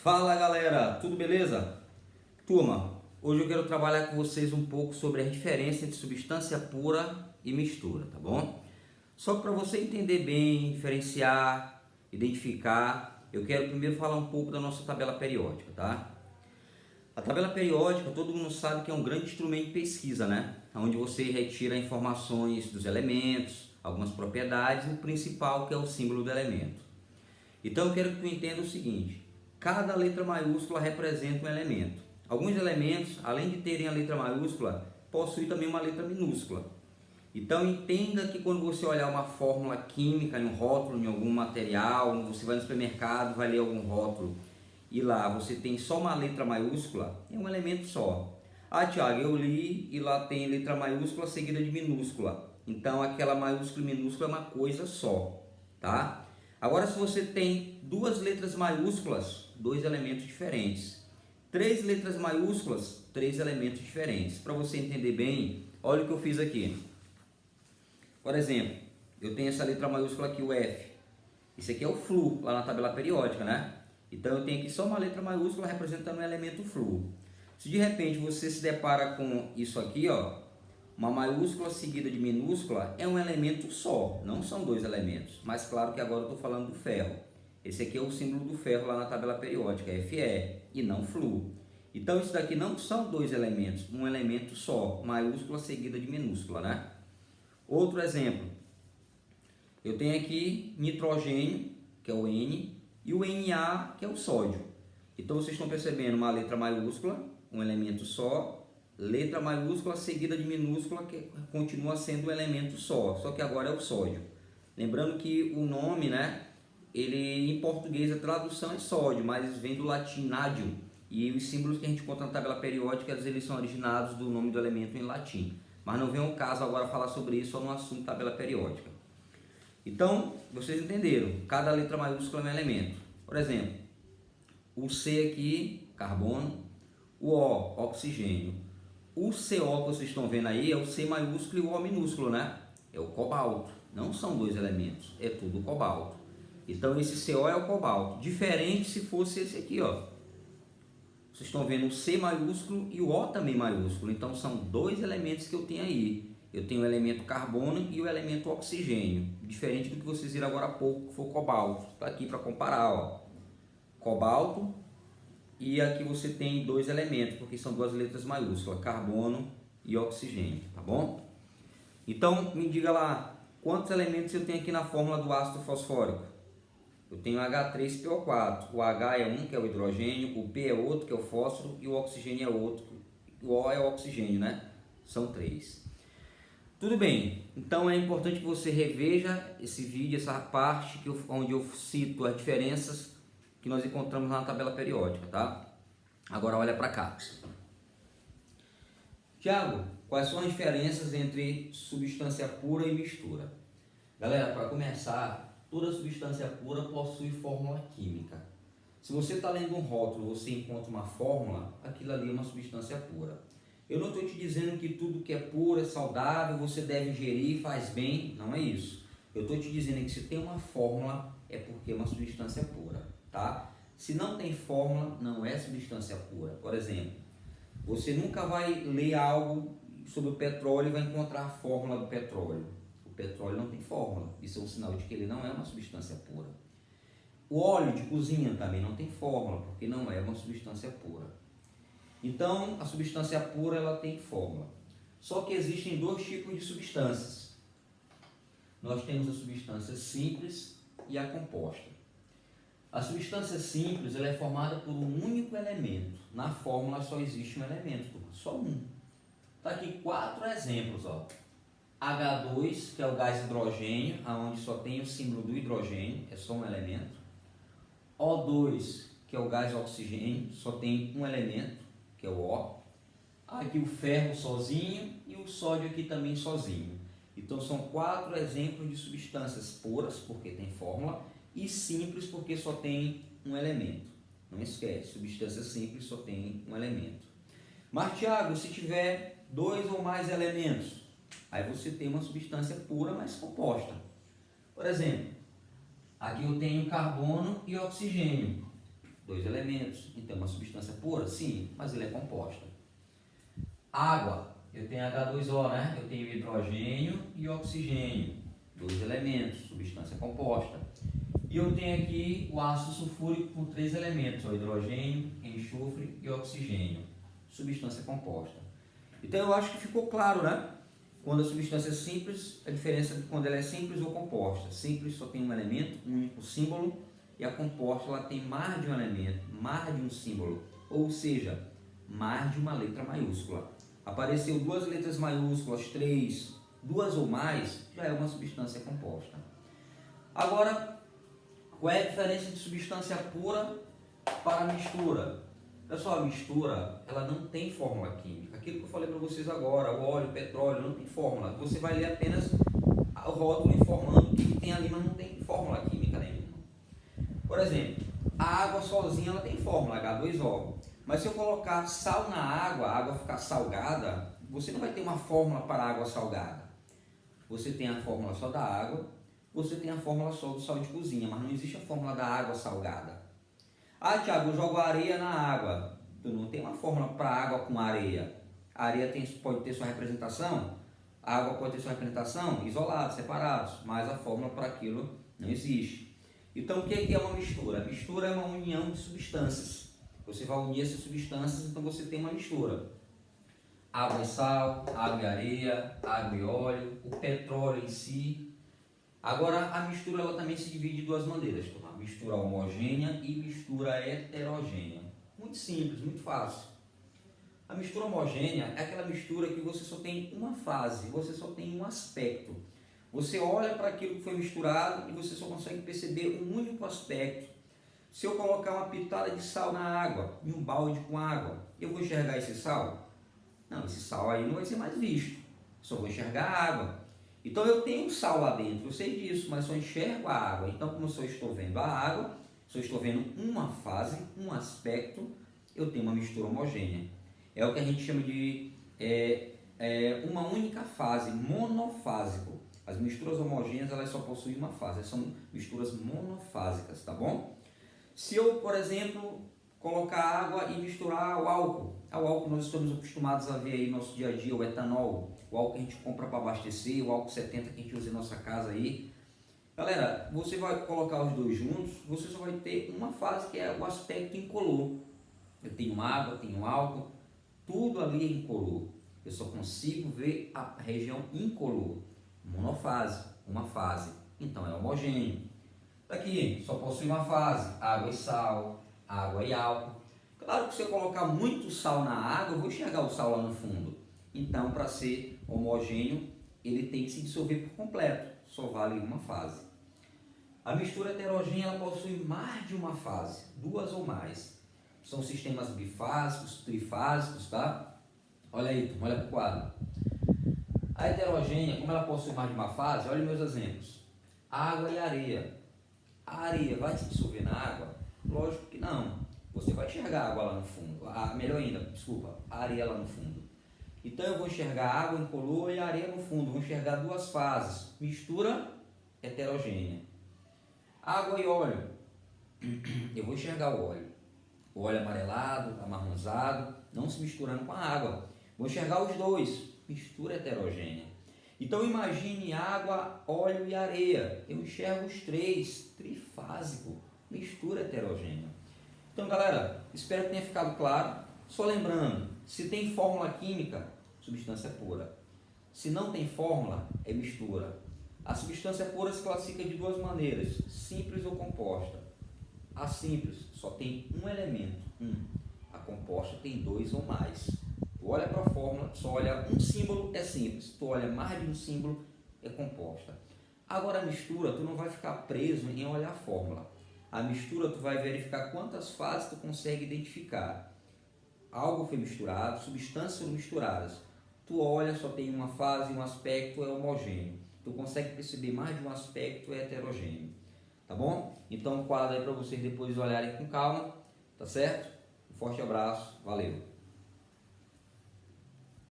Fala galera, tudo beleza? Turma, hoje eu quero trabalhar com vocês um pouco sobre a diferença entre substância pura e mistura, tá bom? Só para você entender bem, diferenciar, identificar, eu quero primeiro falar um pouco da nossa tabela periódica, tá? A tabela periódica, todo mundo sabe que é um grande instrumento de pesquisa, né? Onde você retira informações dos elementos, algumas propriedades e o principal que é o símbolo do elemento. Então eu quero que tu entenda o seguinte: cada letra maiúscula representa um elemento. Alguns elementos, além de terem a letra maiúscula, possuem também uma letra minúscula. Então entenda que quando você olhar uma fórmula química em um rótulo, em algum material, você vai no supermercado, vai ler algum rótulo e lá você tem só uma letra maiúscula, é um elemento só. Ah, Thiago, eu li e lá tem letra maiúscula seguida de minúscula. Então aquela maiúscula e minúscula é uma coisa só, tá? Agora, se você tem duas letras maiúsculas, dois elementos diferentes. Três letras maiúsculas, três elementos diferentes. Para você entender bem, olha o que eu fiz aqui. Por exemplo, eu tenho essa letra maiúscula aqui, o F. Esse aqui é o fluo, lá na tabela periódica, né? Então eu tenho aqui só uma letra maiúscula representando um elemento fluo. Se de repente você se depara com isso aqui, ó, uma maiúscula seguida de minúscula, é um elemento só, não são dois elementos. Mas claro que agora eu estou falando do ferro. Esse aqui é o símbolo do ferro lá na tabela periódica, Fe, e não fluo. Então isso daqui não são dois elementos, um elemento só, maiúscula seguida de minúscula, né? Outro exemplo, eu tenho aqui nitrogênio, que é o N, e o Na, que é o sódio. Então vocês estão percebendo uma letra maiúscula, um elemento só, letra maiúscula seguida de minúscula, que continua sendo um elemento só que agora é o sódio. Lembrando que o nome, né, ele em português a tradução é sódio, mas vem do latim nadium, e os símbolos que a gente encontra na tabela periódica, eles são originados do nome do elemento em latim. Mas não vem ao caso agora falar sobre isso só no assunto tabela periódica. Então, vocês entenderam, cada letra maiúscula é um elemento. Por exemplo, o C aqui, carbono, o O, oxigênio. O CO que vocês estão vendo aí é o C maiúsculo e o O minúsculo, né? É o cobalto. Não são dois elementos, é tudo cobalto. Então esse CO é o cobalto. Diferente se fosse esse aqui, ó. Vocês estão vendo o C maiúsculo e o O também maiúsculo. Então são dois elementos que eu tenho aí. Eu tenho o elemento carbono e o elemento oxigênio. Diferente do que vocês viram agora há pouco, que foi o cobalto. Está aqui para comparar, ó. Cobalto. E aqui você tem dois elementos, porque são duas letras maiúsculas, carbono e oxigênio, tá bom? Então, me diga lá, quantos elementos eu tenho aqui na fórmula do ácido fosfórico? Eu tenho H3PO4, o H é um, que é o hidrogênio, o P é outro, que é o fósforo, e o oxigênio é outro, o O é o oxigênio, né? São três. Tudo bem, então é importante que você reveja esse vídeo, essa parte onde eu cito as diferenças que nós encontramos na tabela periódica, tá? Agora olha para cá. Tiago, quais são as diferenças entre substância pura e mistura? Galera, para começar, toda substância pura possui fórmula química. Se você está lendo um rótulo, você encontra uma fórmula, aquilo ali é uma substância pura. Eu não estou te dizendo que tudo que é puro é saudável, você deve ingerir, faz bem, não é isso. Eu estou te dizendo que se tem uma fórmula, é porque é uma substância pura, tá? Se não tem fórmula, não é substância pura. Por exemplo, você nunca vai ler algo sobre o petróleo e vai encontrar a fórmula do petróleo. O petróleo não tem fórmula, isso é um sinal de que ele não é uma substância pura. O óleo de cozinha também não tem fórmula, porque não é uma substância pura. Então, a substância pura ela tem fórmula. Só que existem dois tipos de substâncias. Nós temos a substância simples e a composta. A substância simples ela é formada por um único elemento. Na fórmula só existe um elemento, só um. Está aqui 4 exemplos. Ó. H2, que é o gás hidrogênio, onde só tem o símbolo do hidrogênio, é só um elemento. O2, que é o gás oxigênio, só tem um elemento, que é o O. Aqui o ferro sozinho e o sódio aqui também sozinho. Então são 4 exemplos de substâncias puras, porque tem fórmula, e simples, porque só tem um elemento. Não esquece, substância simples só tem um elemento. Mas, Thiago, se tiver 2 ou mais elementos, aí você tem uma substância pura, mas composta. Por exemplo, aqui eu tenho carbono e oxigênio. dois elementos. Então, uma substância pura? Sim, mas ele é composta. Água, eu tenho H2O, né? Eu tenho hidrogênio e oxigênio, dois elementos, substância composta. E eu tenho aqui o ácido sulfúrico com três elementos, o hidrogênio, enxofre e oxigênio, substância composta. Então eu acho que ficou claro, né? Quando a substância é simples, a diferença de quando ela é simples ou composta. Simples só tem um elemento, um único símbolo, e a composta ela tem mais de um elemento, mais de um símbolo, ou seja, mais de uma letra maiúscula. Apareceu duas letras maiúsculas, três, duas ou mais, já é uma substância composta. Agora, qual é a diferença de substância pura para mistura? Pessoal, a mistura, ela não tem fórmula química. Aquilo que eu falei para vocês agora, o óleo, o petróleo, não tem fórmula. Você vai ler apenas o rótulo informando o que tem ali, mas não tem fórmula química nenhuma. Por exemplo, a água sozinha ela tem fórmula, H2O. Mas se eu colocar sal na água, a água ficar salgada, você não vai ter uma fórmula para a água salgada. Você tem a fórmula só da água, você tem a fórmula só do sal de cozinha, mas não existe a fórmula da água salgada. Ah, Thiago, eu jogo areia na água. Tu não tem uma fórmula para água com areia. A areia pode ter sua representação, a água pode ter sua representação isolados, separados, mas a fórmula para aquilo não existe. Então, o que é uma mistura? A mistura é uma união de substâncias. Você vai unir essas substâncias, então você tem uma mistura. Água e sal, água e areia, água e óleo, o petróleo em si. Agora, a mistura ela também se divide de duas maneiras. Mistura homogênea e mistura heterogênea. Muito simples, muito fácil. A mistura homogênea é aquela mistura que você só tem uma fase, você só tem um aspecto. Você olha para aquilo que foi misturado e você só consegue perceber um único aspecto. Se eu colocar uma pitada de sal na água, em um balde com água, eu vou enxergar esse sal? Não, esse sal aí não vai ser mais visto. Só vou enxergar a água. Então eu tenho sal lá dentro, eu sei disso, mas só enxergo a água. Então, como eu só estou vendo a água, só estou vendo uma fase, um aspecto, eu tenho uma mistura homogênea. É o que a gente chama de uma única fase, monofásico. As misturas homogêneas elas só possuem uma fase, são misturas monofásicas, tá bom? Se eu, por exemplo, colocar água e misturar o álcool nós estamos acostumados a ver aí no nosso dia a dia, o etanol, o álcool que a gente compra para abastecer, o álcool 70 que a gente usa em nossa casa aí. Galera, você vai colocar os dois juntos, você só vai ter uma fase que é o aspecto incolor. Eu tenho água, tenho álcool, tudo ali é incolor. Eu só consigo ver a região incolor, monofase, uma fase. Então é homogêneo. Aqui só possui uma fase, água e sal, água e álcool. Claro que se eu colocar muito sal na água, eu vou enxergar o sal lá no fundo. Então, para ser homogêneo, ele tem que se dissolver por completo. Só vale uma fase. A mistura heterogênea ela possui mais de uma fase, duas ou mais. São sistemas bifásicos, trifásicos, tá? Olha aí, olha para o quadro. A heterogênea, como ela possui mais de uma fase, olha meus exemplos. Água e areia. A areia vai se dissolver na água? Lógico que não. Você vai enxergar a água lá no fundo. Melhor ainda, desculpa, a areia lá no fundo. Então eu vou enxergar a água incolor e a areia no fundo. Vou enxergar duas fases. Mistura heterogênea. Água e óleo. Eu vou enxergar o óleo. O óleo amarelado, amarronzado, não se misturando com a água. Vou enxergar os dois. Mistura heterogênea. Então imagine água, óleo e areia. Eu enxergo os três, trifásico, mistura heterogênea. Então galera, espero que tenha ficado claro. Só lembrando, se tem fórmula química, substância pura. Se não tem fórmula, é mistura. A substância pura se classifica de duas maneiras, simples ou composta. A simples só tem um elemento, A composta tem dois ou mais. Tu olha para a fórmula, só olha um símbolo, é simples. Tu olha mais de um símbolo, é composta. Agora a mistura, tu não vai ficar preso em olhar a fórmula. A mistura, tu vai verificar quantas fases tu consegue identificar. Algo foi misturado, substâncias foram misturadas. Tu olha, só tem uma fase, um aspecto é homogêneo. Tu consegue perceber mais de um aspecto é heterogêneo. Tá bom? Então, quadro aí para vocês depois olharem com calma. Tá certo? Um forte abraço. Valeu!